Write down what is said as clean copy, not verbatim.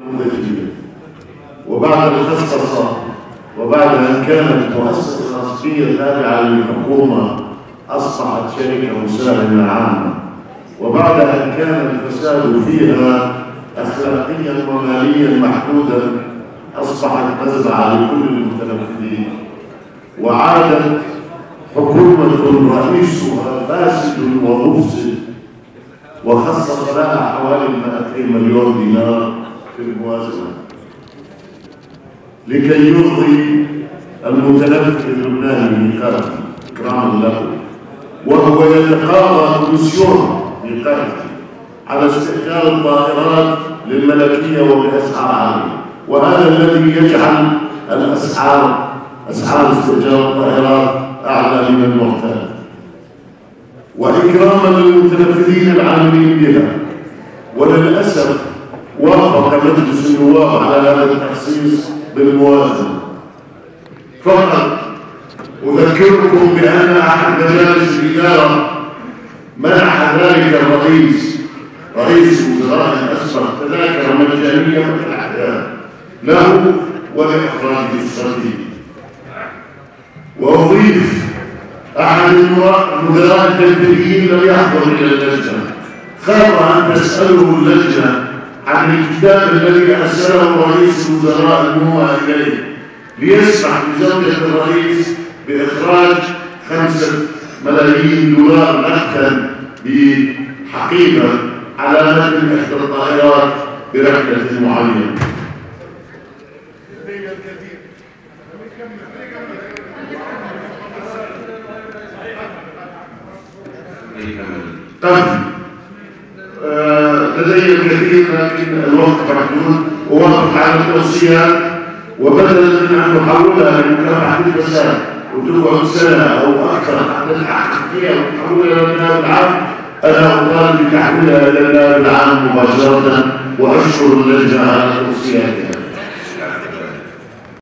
نموذجية، وبعد الخصخصة وبعد أن كانت مؤسسة خاصية تابعة للحكومة أصبحت شركة مساهمة عامة، وبعد أن كان الفساد فيها أخلاقيا وماليا محدودا أصبحت مزرعة لكل المتنفذين، وعادت حكومة رئيسها فاسد ومفسد وخصص لها حوالي 200 مليون دينار في الموازنة لكي يرضي المتنفذ اللبناني ميقاتي إكراما له، وهو يتقاضى كوميسيون ميقاتي على استئجار الطائرات للملكية وبأسعار عالية، وهذا الذي يجعل أسعار استئجار الطائرات أعلى من المعتاد، وإكراما للمتنفذين العاملين بها. وللأسف وافق مجلس النواب على هذا التخصيص بالموازنة. فقط أذكركم بأن أحد مجالس الإدارة منح ذلك رئيس وزراء الأسبق تذاكر مجانية في الأحيان له ولإخراجه الصديق. وأضيف أحد المدراء التنفيذيين لم يحضر إلى اللجنة، خاف أن تسأله اللجنة عن الكتاب الذي أرسله رئيس الوزراء الموحى إليه ليسمح لزوجة الرئيس بإخراج 5 ملايين دولار نقدا بحقيبة على متن إحدى الطائرات برحلة معينة. لدي الكثير لكن الوقت محدود، ووافق على التوصيات، وبدلا من ان نحولها لمكافحه الفساد وتقعد سنه او اكثر حتى نحقق فيها ونحولها الى النائب العام، انا اطالب بتحويلها الى النائب العام مباشره، واشكر اللجنه على توصياتها.